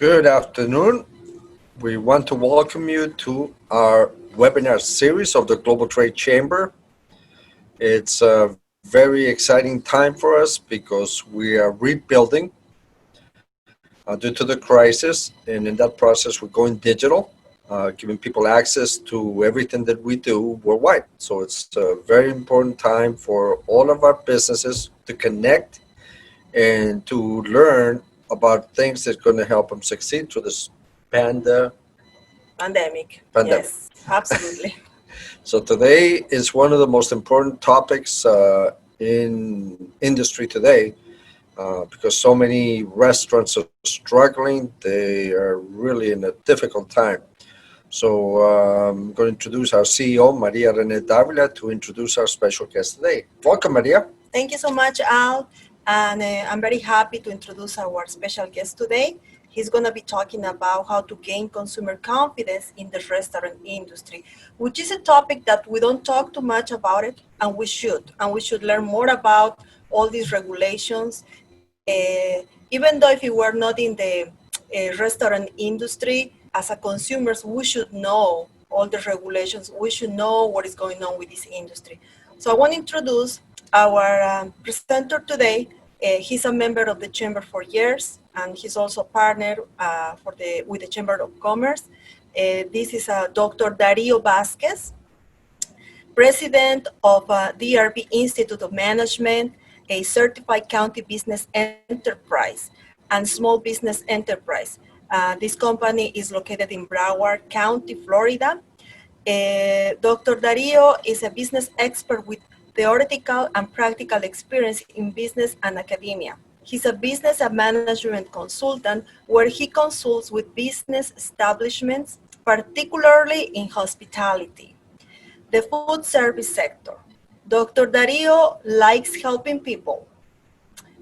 Good afternoon. We want to welcome you to our webinar series of the Global Trade Chamber. It's a very exciting time for us because we are rebuilding due to the crisis, and in that process we're going digital, giving people access to everything that we do worldwide. So it's a very important time for all of our businesses to connect and to learn about things that's going to help them succeed through this pandemic. Yes, absolutely. So today is one of the most important topics in industry today because so many restaurants are struggling. They are really in a difficult time. So I'm going to introduce our CEO, Maria Rene Davila, to introduce our special guest today. Welcome, Maria. Thank you so much, Al. And I'm very happy to introduce our special guest today. He's going to be talking about how to gain consumer confidence in the restaurant industry, which is a topic that we don't talk too much about it, and we should. And we should learn more about all these regulations. Even though if you were not in the restaurant industry, as a consumers, we should know all the regulations. We should know what is going on with this industry. So I want to introduce our presenter today. He's a member of the Chamber for years, and he's also a partner with the Chamber of Commerce. This is Dr. Dario Vasquez, president of DRB Institute of Management, a certified county business enterprise and small business enterprise. This company is located in Broward County, Florida. Dr. Dario is a business expert with theoretical and practical experience in business and academia. He's a business and management consultant where he consults with business establishments, particularly in hospitality, the food service sector. Dr. Dario likes helping people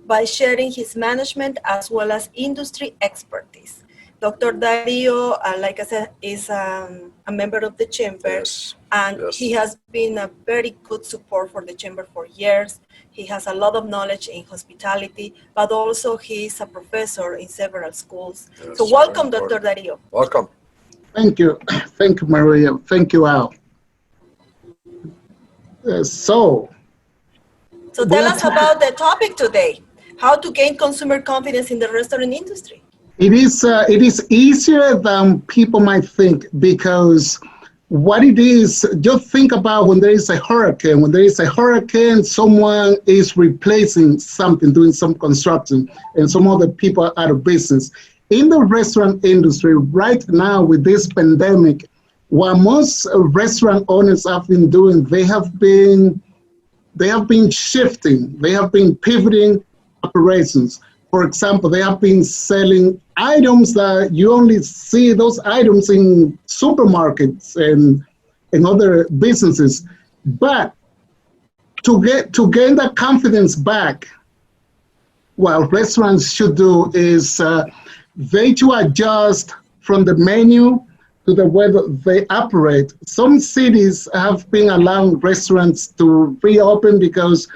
by sharing his management as well as industry expertise. Dr. Dario, like I said, is a member of the Chamber, and he has been a very good support for the Chamber for years. He has a lot of knowledge in hospitality, but also he's a professor in several schools. So welcome, Dr. Dario. Welcome. Thank you. Thank you, Maria. Thank you, Al. So tell us about the topic today, how to gain consumer confidence in the restaurant industry. It is easier than people might think, because what it is, just think about when there is a hurricane. When there is a hurricane, someone is replacing something, doing some construction, and some other people are out of business. In the restaurant industry right now with this pandemic, what most restaurant owners have been doing, they have been shifting, they have been pivoting operations. For example, they have been selling items that you only see those items in supermarkets and other businesses. But to gain that confidence back, what restaurants should do is they to adjust from the menu to the way that they operate. Some cities have been allowing restaurants to reopen because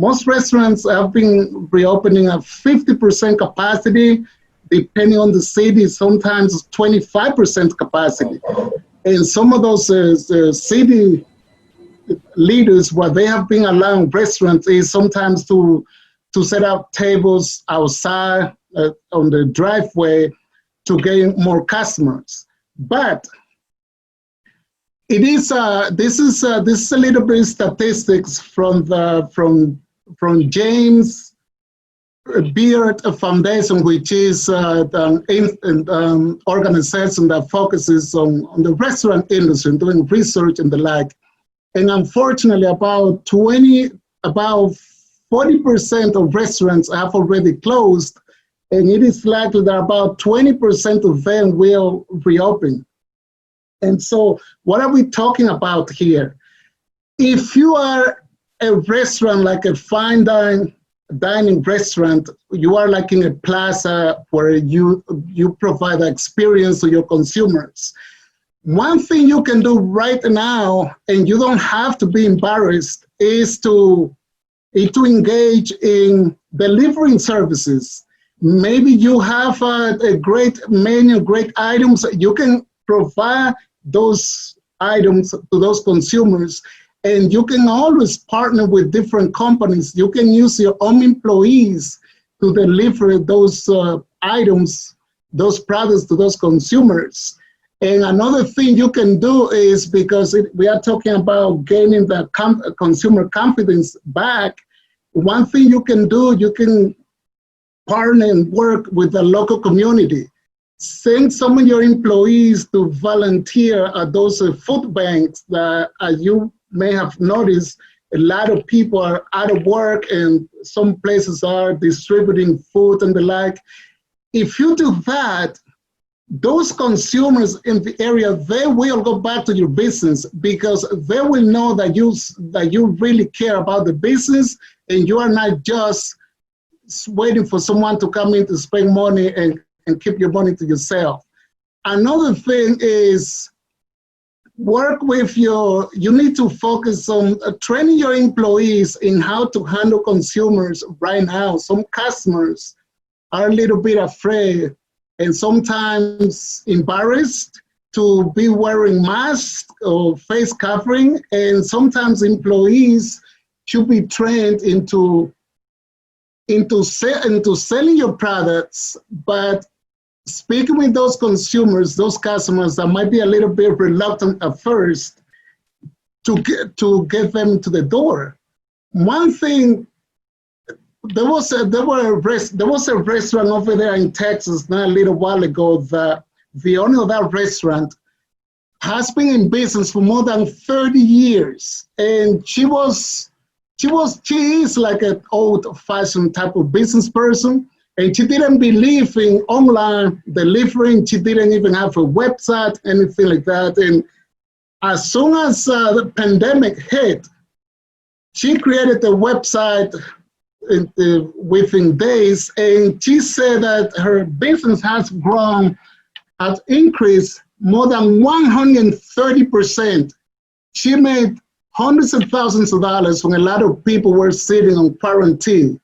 most restaurants have been reopening at 50% capacity, depending on the city, sometimes 25% capacity. And some of those city leaders, what they have been allowing restaurants is sometimes to set up tables outside on the driveway to gain more customers. But it is this is a little bit statistics from James Beard Foundation, which is an organization that focuses on the restaurant industry, doing research and the like. And unfortunately, about 40% of restaurants have already closed, and it is likely that about 20% of them will reopen. And so what are we talking about here? If you are a restaurant, like a fine dining restaurant, you are like in a plaza where you provide an experience to your consumers. One thing you can do right now, and you don't have to be embarrassed, is to engage in delivering services. Maybe you have a great menu, great items. You can provide those items to those consumers, and you can always partner with different companies. You can use your own employees to deliver those items, those products to those consumers. And another thing you can do is, because we are talking about gaining the consumer confidence back, one thing you can do, you can partner and work with the local community. Send some of your employees to volunteer at those food banks that, as you may have noticed, a lot of people are out of work and some places are distributing food and the like. If you do that, those consumers in the area, they will go back to your business because they will know that you really care about the business and you are not just waiting for someone to come in to spend money and keep your money to yourself. Another thing is you need to focus on training your employees in how to handle consumers right now. Some customers are a little bit afraid and sometimes embarrassed to be wearing masks or face covering, and sometimes employees should be trained into selling your products, but speaking with those consumers, those customers that might be a little bit reluctant at first to get them to the door. One thing, there was a restaurant over there in Texas not a little while ago that the owner of that restaurant has been in business for more than 30 years, and she is like an old-fashioned type of business person, and she didn't believe in online delivering. She didn't even have a website, anything like that. And as soon as the pandemic hit, she created a website within days, and she said that her business has increased more than 130%. She made hundreds of thousands of dollars when a lot of people were sitting on quarantine.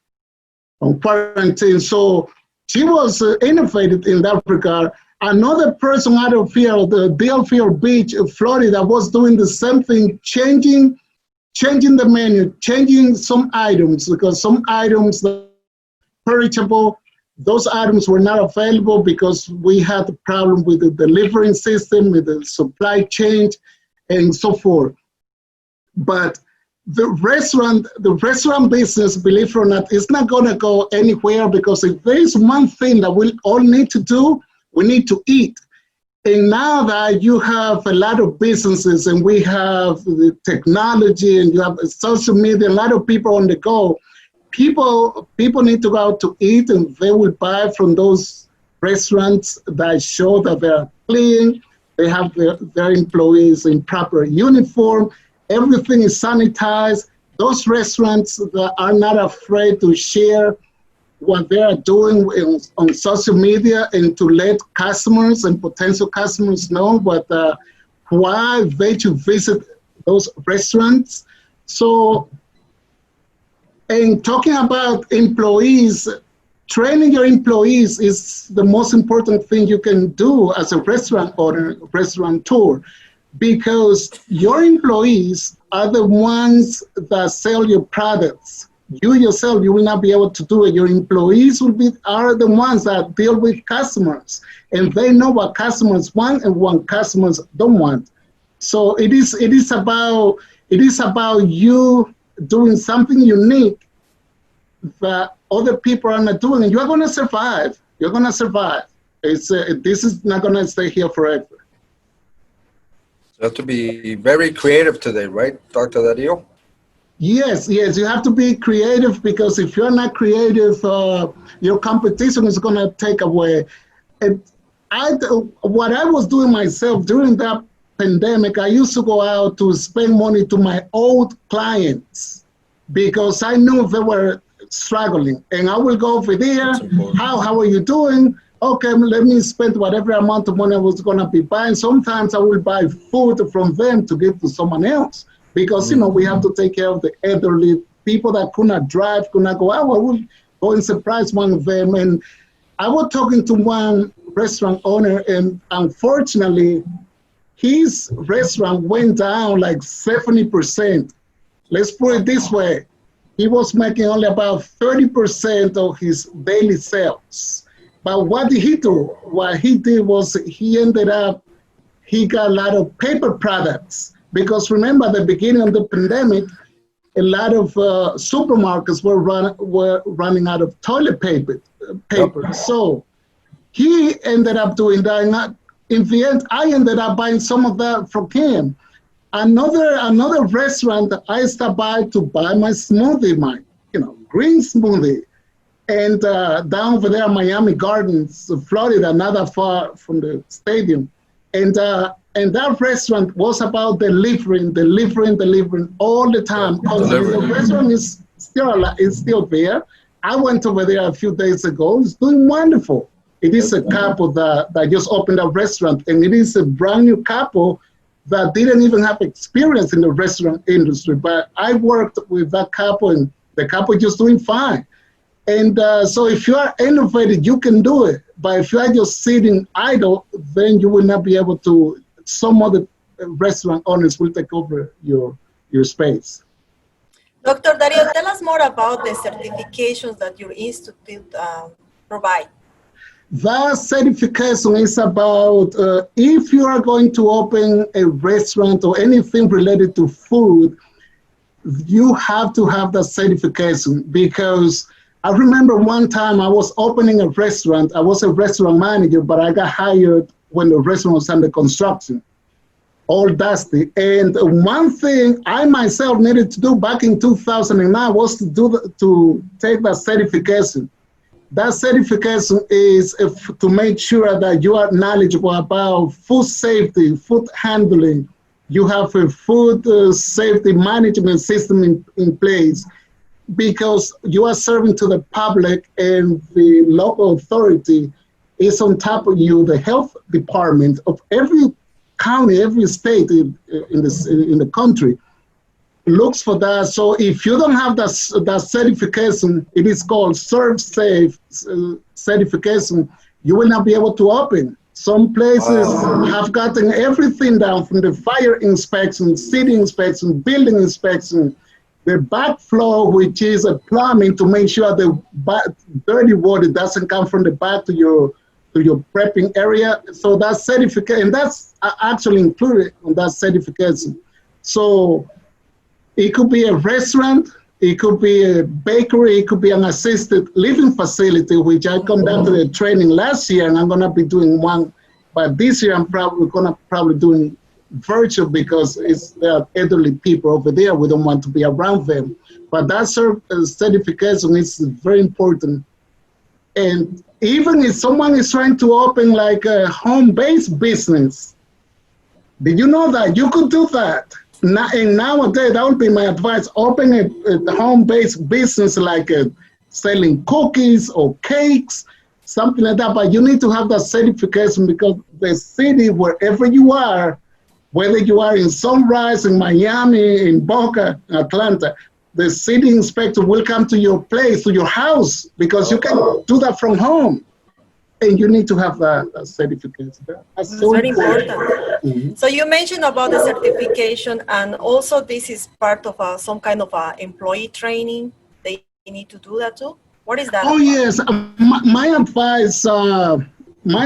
So she was innovative in that regard. Another person out of here, the Delfield Beach, Florida, was doing the same thing, changing the menu, changing some items, because some items that were perishable, those items were not available because we had a problem with the delivering system, with the supply chain, and so forth. But the restaurant business, believe it or not, is not going to go anywhere, because if there is one thing that we all need to do, we need to eat. And now that you have a lot of businesses and we have the technology and you have social media, a lot of people on the go, people need to go out to eat, and they will buy from those restaurants that show that they're clean, they have their employees in proper uniform, everything is sanitized. Those restaurants that are not afraid to share what they are doing on social media and to let customers and potential customers know why they should visit those restaurants. So, and talking about employees, training your employees is the most important thing you can do as a restaurant owner, restaurateur, because your employees are the ones that sell your products. You yourself, you will not be able to do it. Your employees are the ones that deal with customers, and they know what customers want and what customers don't want. So it is about you doing something unique that other people are not doing, and you're going to survive. You're going to survive. This is not going to stay here forever. You have to be very creative today, right, Dr. Dario? Yes, you have to be creative, because if you're not creative, your competition is going to take away. And what I was doing myself during that pandemic, I used to go out to spend money to my old clients because I knew they were struggling. And I will go over there, how are you doing? Okay, let me spend whatever amount of money I was going to be buying. Sometimes I will buy food from them to give to someone else, because, we have to take care of the elderly, people that could not drive, could not go out. I will go and surprise one of them. And I was talking to one restaurant owner, and unfortunately, his restaurant went down like 70%. Let's put it this way. He was making only about 30% of his daily sales. But what did he do? What he did was he got a lot of paper products. Because remember, at the beginning of the pandemic, a lot of supermarkets were running out of toilet paper. Yep. So he ended up doing that. And in the end, I ended up buying some of that from him. Another restaurant I stopped by to buy my smoothie, my green smoothie, and down over there, Miami Gardens, Florida, not that far from the stadium, and that restaurant was about delivering all the time. Because the restaurant is still there. I went over there a few days ago. It's doing wonderful. It is a couple that just opened a restaurant, and it is a brand new couple that didn't even have experience in the restaurant industry. But I worked with that couple, and the couple just doing fine. And so if you are innovative, you can do it. But if you are just sitting idle, then you will not be able to. Some other restaurant owners will take over your space. Dr. Dario, tell us more about the certifications that your institute provide. That certification is about if you are going to open a restaurant or anything related to food, you have to have that certification. Because I remember one time I was opening a restaurant. I was a restaurant manager, but I got hired when the restaurant was under construction, all dusty. And one thing I myself needed to do back in 2009 was to take that certification. That certification is to make sure that you are knowledgeable about food safety, food handling. You have a food safety management system in place, because you are serving to the public, and the local authority is on top of you. The health department of every county, every state in the country looks for that. So if you don't have that certification, it is called ServSafe certification, you will not be able to open. Some places have gotten everything down, from the fire inspection, city inspection, building inspection, the backflow, which is a plumbing to make sure the dirty water doesn't come from the back to your prepping area. So that certificate, and that's actually included on that certification. So it could be a restaurant, it could be a bakery, it could be an assisted living facility, which I come down to the training last year, and I'm gonna be doing one. But this year I'm probably doing virtual, because there are elderly people over there. We don't want to be around them. But that certification is very important. And even if someone is trying to open like a home-based business, did you know that you could do that? And nowadays, that would be my advice: open a home-based business, like selling cookies or cakes, something like that. But you need to have that certification, because the city, wherever you are, whether you are in Sunrise, in Miami, in Boca, Atlanta, the city inspector will come to your place, to your house, because you can do that from home. And you need to have that certificate. That's very important. Mm-hmm. So you mentioned about the certification, and also this is part of some kind of employee training. They need to do that too. What is that? Oh, about? Yes. My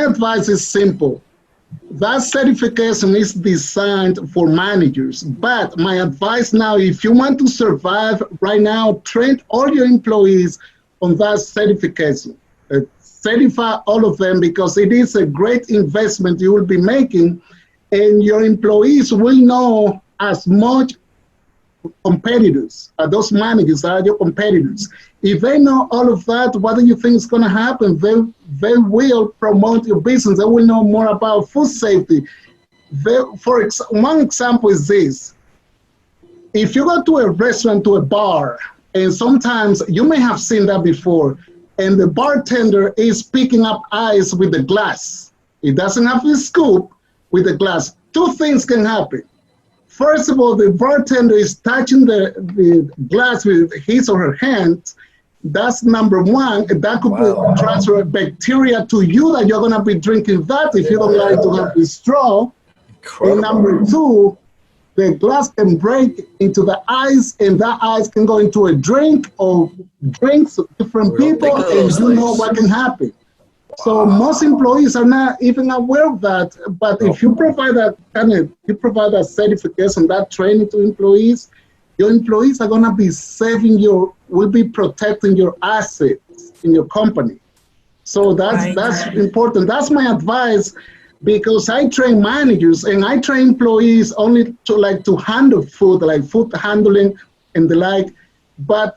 advice is simple. That certification is designed for managers. But my advice now, if you want to survive right now, train all your employees on that certification. Certify all of them, because it is a great investment you will be making, and your employees will know as much competitors. Those managers are your competitors. If they know all of that, what do you think is going to happen? They will promote your business. They will know more about food safety. One example is this. If you go to a restaurant, to a bar, and sometimes you may have seen that before, and the bartender is picking up ice with the glass. He doesn't have his scoop with the glass. Two things can happen. First of all, the bartender is touching the glass with his or her hands, That's number one. That could be Wow. transfer bacteria to you that you're gonna be drinking that if you don't like to have the straw. And Incredible. number two, the glass can break into the ice, and that ice can go into a drink or drinks of different We don't think people, of and those you know things. what can happen. So most Wow. employees are not even aware of that. But No. if you provide you provide that certification, that training to employees, your employees are gonna be will be protecting your assets in your company. So Right. that's important. That's my advice because I train managers and I train employees only to handle food, like food handling and the like. But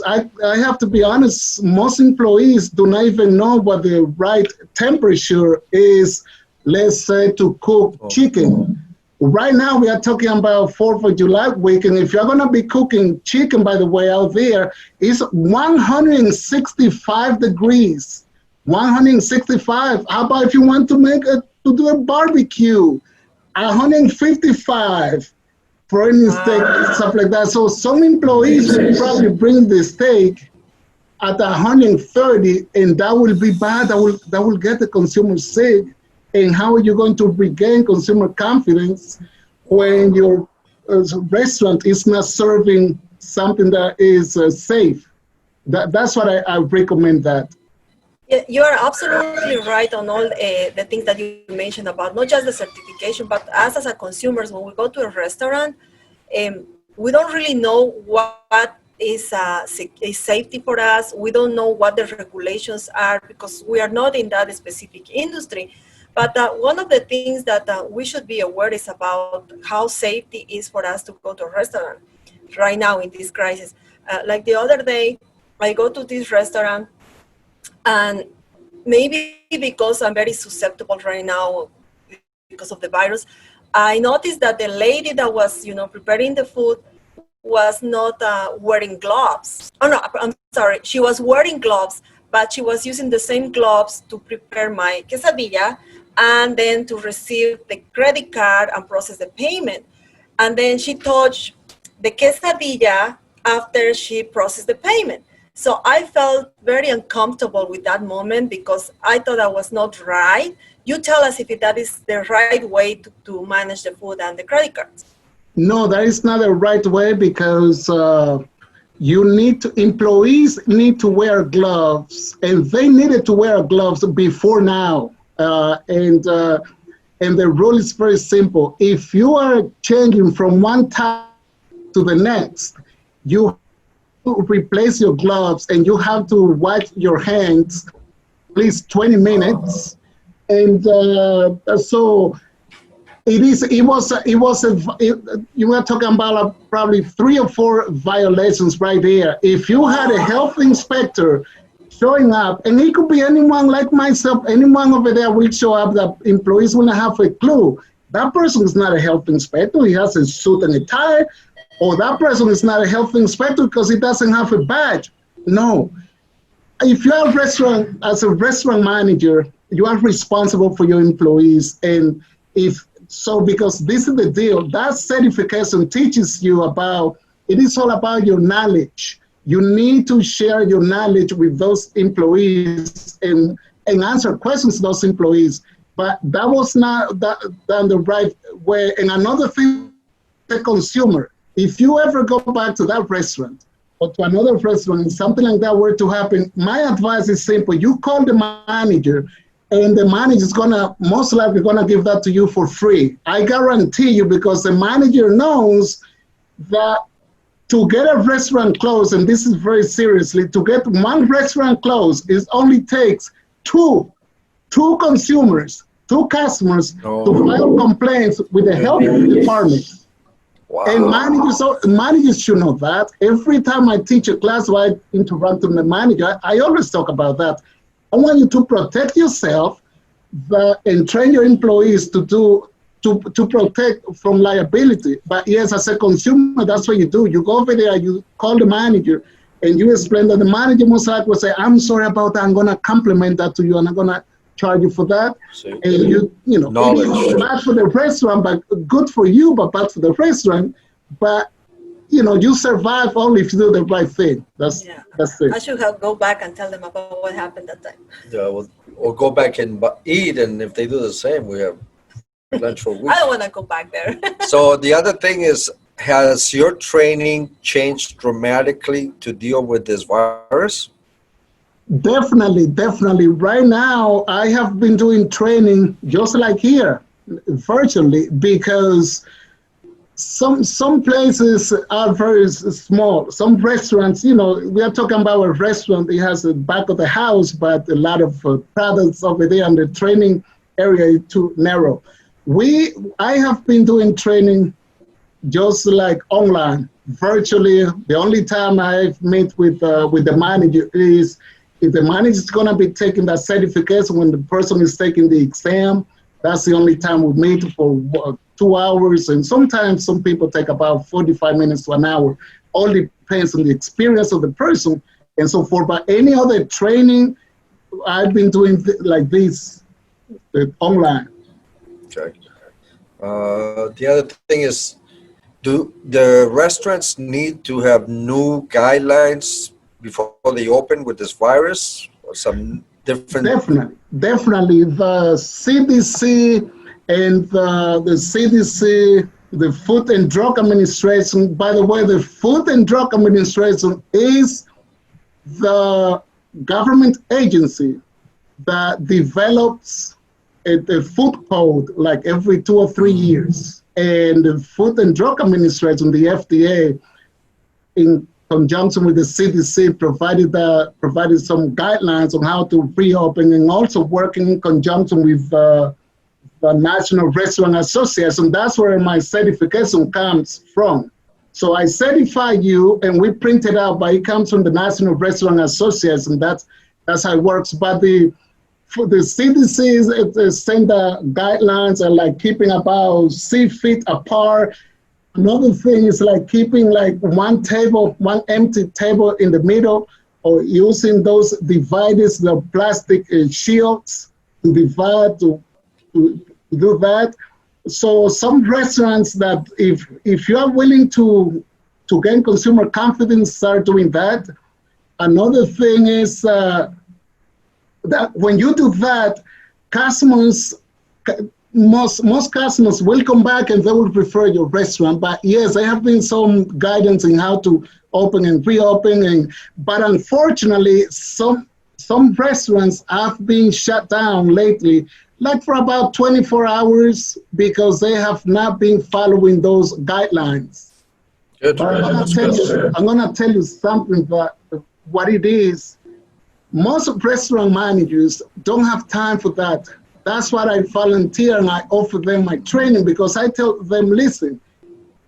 I have to be honest, most employees do not even know what the right temperature is, let's say, to cook Oh, chicken. Right now, we are talking about 4th of July weekend. If you're going to be cooking chicken, by the way, out there, it's 165 degrees. 165. How about if you want to do a barbecue? 155 for any steak, Wow. stuff like that. So some employees will amazing. probably bring the steak at 130, and that will be bad. That will get the consumer sick. And how are you going to regain consumer confidence when Wow. your restaurant is not serving something that is safe? That's what I recommend that. Yeah, you are absolutely right on all the things that you mentioned about not just the certification, but us as a consumers, when we go to a restaurant, we don't really know what is safety for us. We don't know what the regulations are because we are not in that specific industry. But one of the things that we should be aware is about how safety is for us to go to a restaurant right now in this crisis. Like the other day, I go to this restaurant, and maybe because I'm very susceptible right now because of the virus, I noticed that the lady that was, preparing the food was not wearing gloves. Oh no, I'm sorry. She was wearing gloves, but she was using the same gloves to prepare my quesadilla and then to receive the credit card and process the payment. And then she touched the quesadilla after she processed the payment. So I felt very uncomfortable with that moment because I thought that was not right. You tell us if that is the right way to manage the food and the credit cards. No, that is not the right way because employees need to wear gloves, and they needed to wear gloves before now. And the rule is very simple. If you are changing from one task to the next, you have to replace your gloves and you have to wash your hands at least 20 minutes. And so you were talking about probably 3 or 4 violations right there. If you had a health inspector showing up, and it could be anyone like myself, anyone over there will show up that employees will not have a clue. That person is not a health inspector. He has a suit and a tie. Or that person is not a health inspector because he doesn't have a badge. No. If you are as a restaurant manager, you are responsible for your employees. And because this is the deal, that certification teaches you it is all about your knowledge. You need to share your knowledge with those employees and answer questions to those employees. But that was not done the right way. And another thing, the consumer, if you ever go back to that restaurant or to another restaurant and something like that were to happen, my advice is simple. You call the manager, and the manager is most likely gonna give that to you for free. I guarantee you, because the manager knows that to get a restaurant closed, and this is very seriously, to get one restaurant closed, it only takes two customers to file complaints with the health department. And Wow. managers should know that. Every time I teach a class where I interact with the manager, I always talk about that. I want you to protect yourself and train your employees to protect from liability. But yes, as a consumer, that's what you do. You go over there, you call the manager, and you explain that the manager most likely will say, I'm sorry about that. I'm going to compliment that to you, and I'm going to charge you for that. See, And it is knowledge. bad for the restaurant, but good for you, but bad for the restaurant. But you survive only if you do the right thing. Yeah. That's it. I should have go back and tell them about what happened that time. Yeah, or go back and eat, and if they do the same, we have lunch for a week. I don't want to go back there. So the other thing is, has your training changed dramatically to deal with this virus? Definitely, definitely. Right now, I have been doing training just like here, virtually, because some places are very small. Some restaurants, we are talking about a restaurant. It has the back of the house, but a lot of products over there, and the training area is too narrow. I have been doing training just like online, virtually. The only time I've met with the manager is if the manager is going to be taking that certification when the person is taking the exam. That's the only time we meet for 2 hours, and sometimes some people take about 45 minutes to an hour. All depends on the experience of the person and so forth. But any other training, I've been doing like this online. Okay. The other thing is, do the restaurants need to have new guidelines before they open with this virus, or some different? Definitely. The CDC and the CDC, the Food and Drug Administration. By the way, the Food and Drug Administration is the government agency that develops a food code like every 2 or 3 years. And the Food and Drug Administration, the FDA, in conjunction with the CDC, provided some guidelines on how to reopen, and also working in conjunction with the National Restaurant Association. That's where my certification comes from. So I certify you, and we print it out, but it comes from the National Restaurant Association. That's how it works. But for the CDC send the guidelines are like keeping about 6 feet apart. Another thing is like keeping like one empty table in the middle, or using those dividers, the plastic shields to divide to do that. So some restaurants that if you are willing to gain consumer confidence, start doing that. Another thing is that when you do that, most customers will come back and they will prefer your restaurant. But yes, there have been some guidance in how to open and reopen, but unfortunately, some restaurants have been shut down lately, like for about 24 hours, because they have not been following those guidelines. Good. But I'm gonna tell you something that what it is. Most restaurant managers don't have time for that. That's why I volunteer and I offer them my training, because I tell them, listen,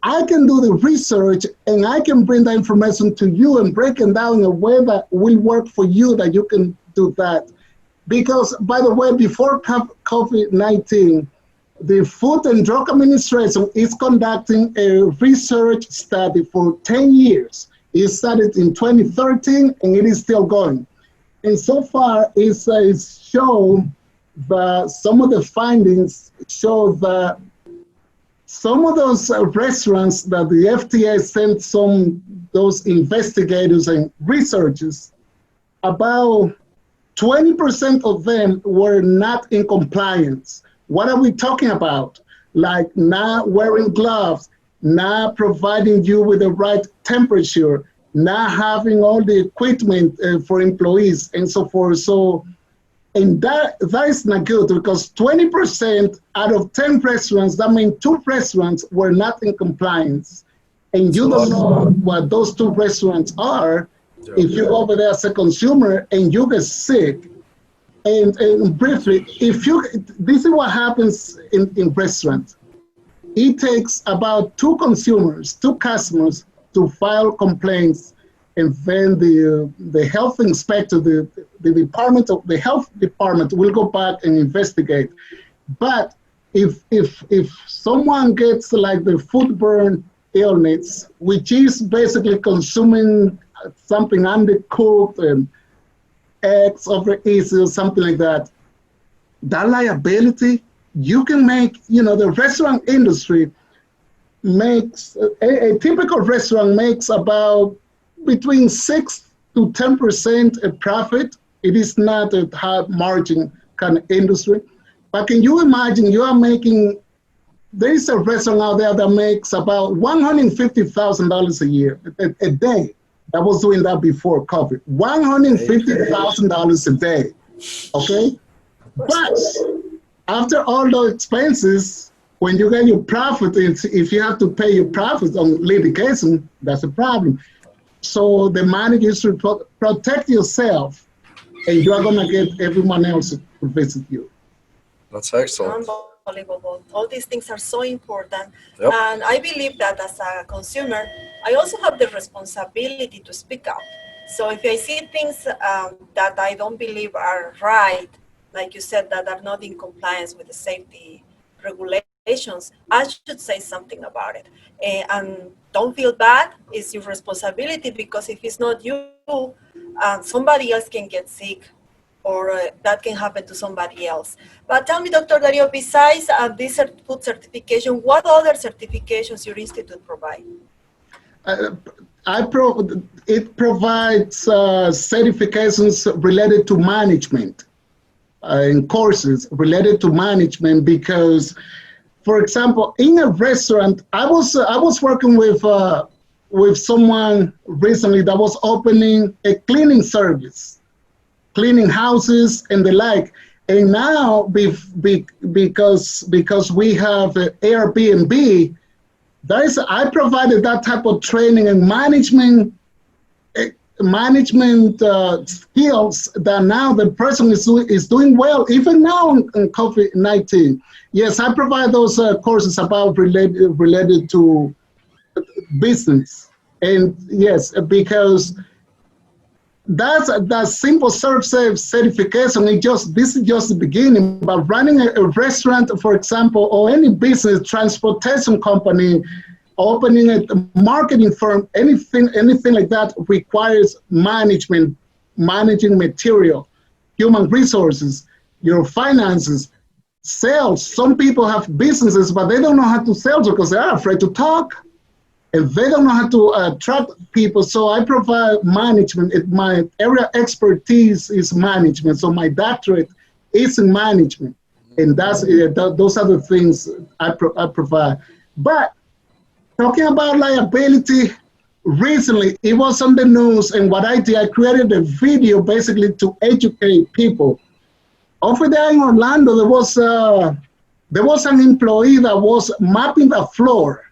I can do the research and I can bring that information to you and break it down in a way that will work for you, that you can do that. Because, by the way, before COVID-19, the Food and Drug Administration is conducting a research study for 10 years. It started in 2013 and it is still going. And so far, it's shown that some of the findings show that some of those restaurants that the FDA sent those investigators and researchers, about 20% of them were not in compliance. What are we talking about? Like not wearing gloves, not providing you with the right temperature, not having all the equipment for employees and so forth. So, and that is not good, because 20% out of 10 restaurants, that means 2 restaurants were not in compliance. And you don't know what those 2 restaurants are. If you go over there as a consumer and you get sick. And briefly, this is what happens in restaurants. It takes about 2 customers to file complaints, and then the health inspector, the health department will go back and investigate. But if someone gets like the foodborne illness, which is basically consuming something undercooked and eggs over easy or something like that, that liability, you can make, the restaurant industry, makes a typical restaurant makes about between 6 to 10% a profit. It is not a high margin kind of industry. But can you imagine you are making, there is a restaurant out there that makes about $150,000 a year, a day. That was doing that before COVID. $150,000 a day, okay? But after all those expenses, when you get your profit, if you have to pay your profits on litigation, that's a problem. So the manager should protect yourself, and you are gonna get everyone else to visit you. That's excellent. Unbelievable. All these things are so important. Yep. And I believe that as a consumer, I also have the responsibility to speak up. So if I see things that I don't believe are right, like you said, that are not in compliance with the safety regulations, I should say something about it. And don't feel bad. It's your responsibility, because if it's not you, somebody else can get sick, or that can happen to somebody else. But tell me, Dr. Dario, besides this food certification, what other certifications your institute provide? It provides certifications related to management and courses related to management, because, for example, in a restaurant, I was working with someone recently that was opening a cleaning service, cleaning houses and the like. And now, because we have Airbnb, I provided that type of training and management skills that now the person is doing well, even now in COVID-19. Yes, I provide those courses about related to business. And yes, because that simple ServSafe certification, this is just the beginning. But running a restaurant, for example, or any business, transportation company, opening a marketing firm, anything like that requires management, managing material, human resources, your finances, sales. Some people have businesses, but they don't know how to sell because they're afraid to talk. And they don't know how to attract people. So I provide management. My area expertise is management. So my doctorate is in management. And those are the things I provide. But talking about liability, recently it was on the news, and what I did, I created a video basically to educate people. Over there in Orlando, there was an employee that was mopping the floor.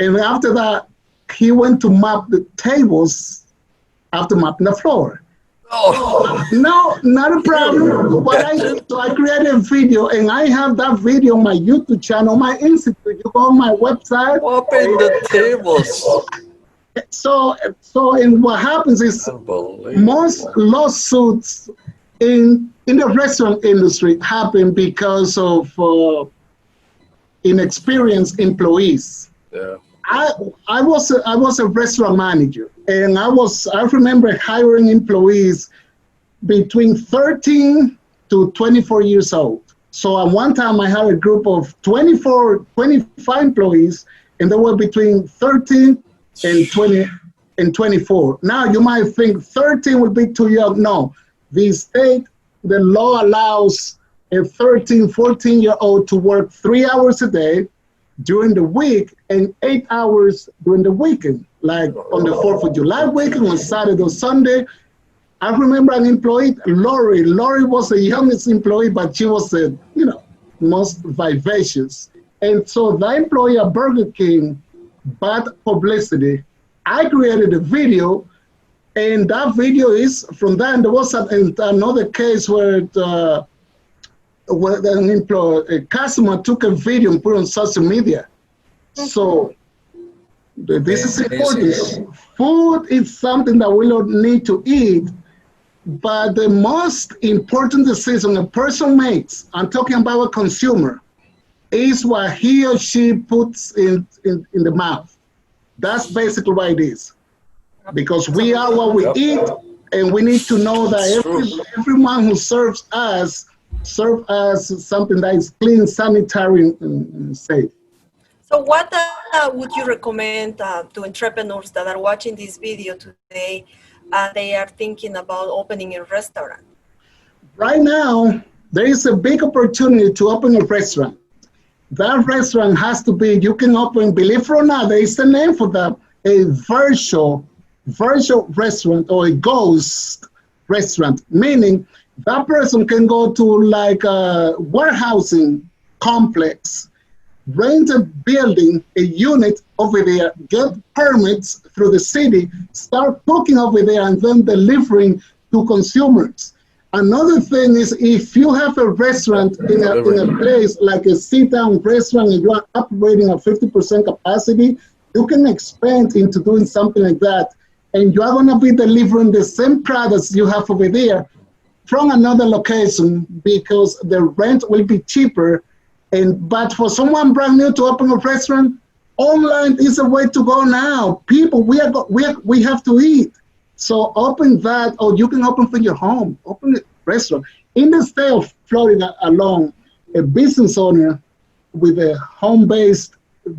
And after that, he went to mop the tables after mopping the floor. Oh. No, not a problem. So I created a video, and I have that video on my YouTube channel, my institute. You go on my website. Mopping the tables. So and what happens is most lawsuits in the restaurant industry happen because of inexperienced employees. Yeah. I was a restaurant manager, and I remember hiring employees between 13 to 24 years old. So at one time I had a group of 25 employees, and they were between 13 and 20 and 24. Now you might think 13 would be too young. No, the law allows a 13, 14-year-old to work 3 hours a day during the week and 8 hours during the weekend, like on the 4th of July weekend, on Saturday or Sunday. I remember an employee, Lori. Lori was the youngest employee, but she was the most vivacious. And so the employee at Burger King, bad publicity. I created a video, and that video is from that. And there was another case where a customer took a video and put it on social media. So this is important. Food is something that we don't need to eat, but the most important decision a person makes, I'm talking about a consumer, is what he or she puts in the mouth. That's basically what it is. Because we are what we eat, and we need to know that everyone who serves us something that is clean, sanitary, and safe. So what does would you recommend to entrepreneurs that are watching this video today and they are thinking about opening a restaurant? Right now, there is a big opportunity to open a restaurant. That restaurant has to be, you can open, believe it or not, there is a name for that, a virtual restaurant or a ghost restaurant, meaning that person can go to like a warehousing complex, rent a building, a unit over there, get permits through the city, start cooking over there, and then delivering to consumers. Another thing is if you have a restaurant in a place like a sit-down restaurant and you are operating at 50% capacity, you can expand into doing something like that. And you are going to be delivering the same products you have over there from another location because the rent will be cheaper. But for someone brand new to open a restaurant, online is the way to go now. People, we have to eat. So open that, or you can open for your home, open a restaurant. In the state of Florida alone, a business owner with a home-based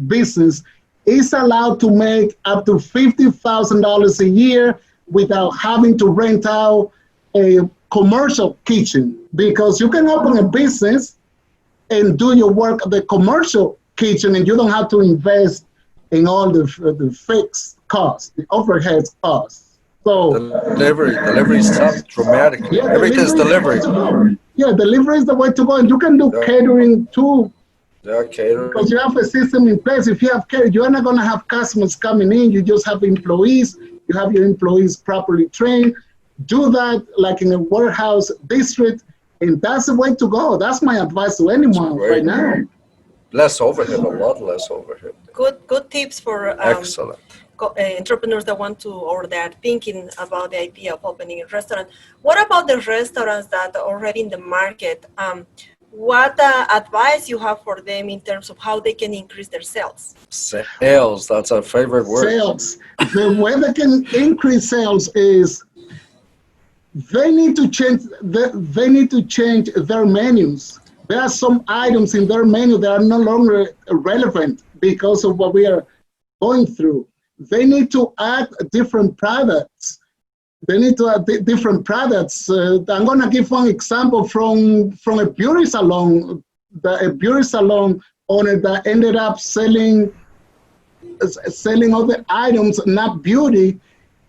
business is allowed to make up to $50,000 a year without having to rent out a commercial kitchen, because you can open a business and do your work at the commercial kitchen and you don't have to invest in all the fixed costs, the overhead costs. So delivery is up dramatically. yeah, Everything's delivery. Yeah, delivery is the way to go. And you can do catering too, Yeah, catering. because you have a system in place. If you have catering, you're not going to have customers coming in. You just have employees. You have your employees properly trained. Do that like in a warehouse district, and that's the way to go. That's my advice to anyone right now. Less overhead, a lot less overhead. Good tips for Excellent. entrepreneurs that want to, or that are thinking about the idea of opening a restaurant. What about the restaurants that are already in the market? What advice you have for them in terms of how they can increase their sales? Sales, that's our favorite word. Sales. The way they can increase sales is they need to change their menus. There are some items in their menu that are no longer relevant because of what we are going through. They need to add different products. I'm going to give one example from a beauty salon. A beauty salon owner that ended up selling other items, not beauty,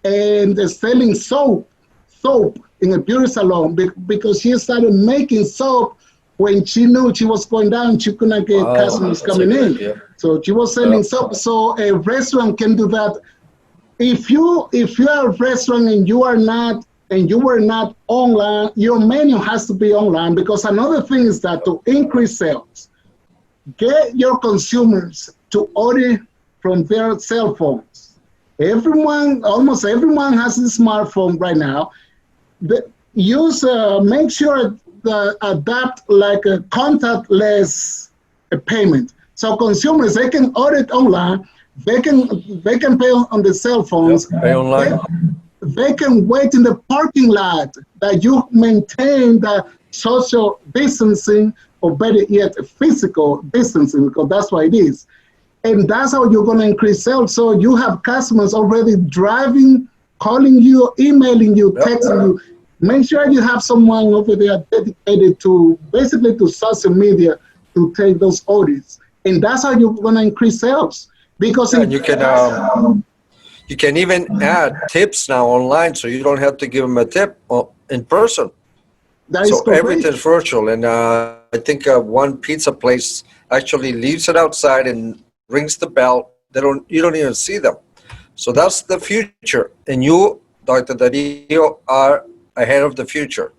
and selling soap in a beauty salon because she started making soap when she knew she was going down, she couldn't get customers coming in. Idea. So she was selling soap. So a restaurant can do that. If you are a restaurant and you were not online, your menu has to be online, because another thing is that to increase sales, get your consumers to order from their cell phones. Almost everyone has a smartphone right now. Make sure adapt like a contactless payment. So consumers, they can order it online. They can pay on the cell phones. Pay online. They can wait in the parking lot that you maintain the social distancing, or better yet, physical distancing, because that's what it is. And that's how you're going to increase sales. So you have customers already driving, calling you, emailing you, texting you. Make sure you have someone over there dedicated to social media to take those orders. And that's how you're going to increase sales. Because you can even add tips now online, so you don't have to give them a tip in person. So everything's virtual. And I think one pizza place actually leaves it outside and rings the bell. You don't even see them. So that's the future. And you, Dr. Dario, are ahead of the future,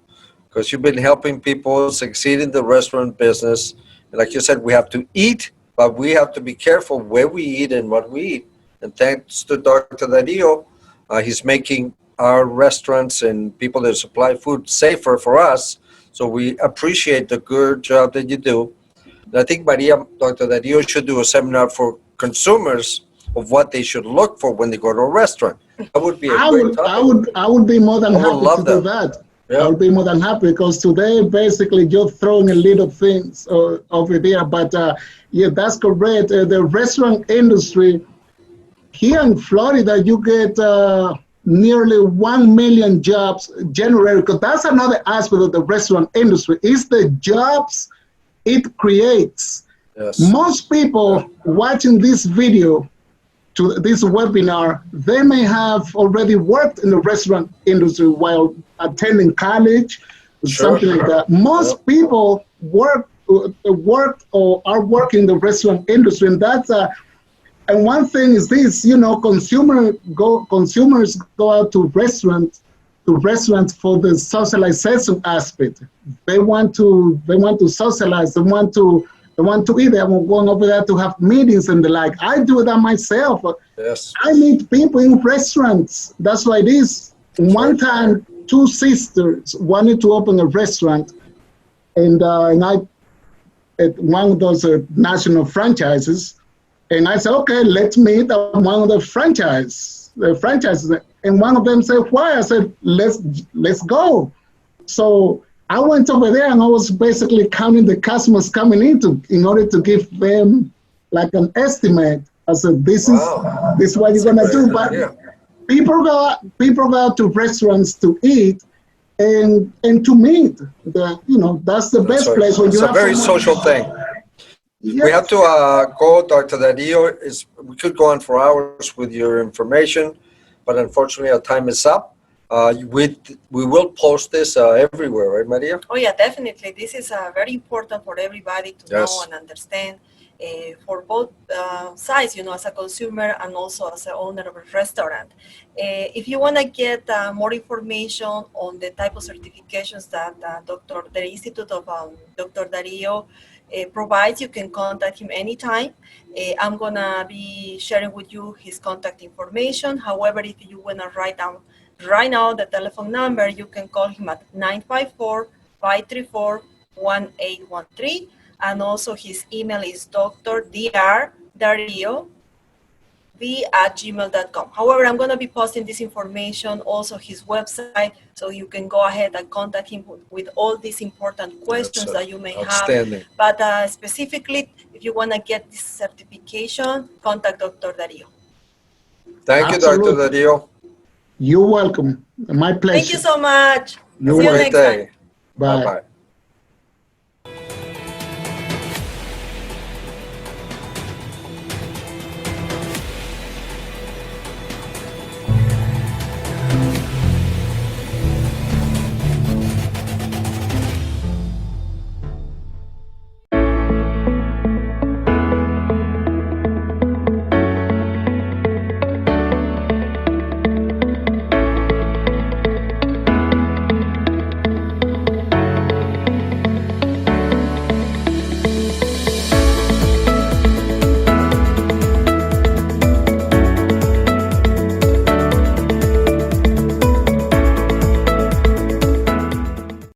because you've been helping people succeed in the restaurant business. And like you said, we have to eat, but we have to be careful where we eat and what we eat. And thanks to Dr. Dario, he's making our restaurants and people that supply food safer for us. So we appreciate the good job that you do. And I think Dr. Dario should do a seminar for consumers of what they should look for when they go to a restaurant. That would be a great topic. I would be more than happy to do that. I'll be more than happy because today basically you're throwing a little things over there. But yeah, that's correct. The restaurant industry here in Florida, you get nearly 1 million jobs generated. Because that's another aspect of the restaurant industry. Is the jobs it creates. Yes. Most people watching this video to this webinar, they may have already worked in the restaurant industry while attending college, something like that. Most people worked or are working in the restaurant industry, and that's and one thing is this, you know, consumers go out to restaurants for the socialization aspect. They want to socialize. They want to eat. I'm going over there to have meetings and the like. I do that myself. Yes. I meet people in restaurants. That's why it is. One time, two sisters wanted to open a restaurant, and I at one of those national franchises, and I said, okay, let's meet at one of the franchises. And one of them said, why? I said, let's go. So I went over there and I was basically counting the customers coming in order to give them like an estimate. I said, this is what you're gonna do. But people go out to restaurants to eat and to meet. That's the best place when you have a very social thing. Yes. We have to go, Dr. Dario. We could go on for hours with your information, but unfortunately our time is up. We will post this everywhere, right, Maria? Oh yeah, definitely. This is very important for everybody to know and understand for both sides, as a consumer and also as an owner of a restaurant. If you want to get more information on the type of certifications that the Institute of Dr. Dario provides, you can contact him anytime. I'm going to be sharing with you his contact information. However, if you want to write down right now the telephone number, you can call him at 954-534-1813. And also his email is drdr.dario@gmail.com. However, I'm going to be posting this information, also his website, so you can go ahead and contact him with all these important questions that you may have. But specifically, if you want to get this certification, contact Dr. Dario. Thank you, Dr. Dario. You're welcome. My pleasure. Thank you so much. See you next time. Bye.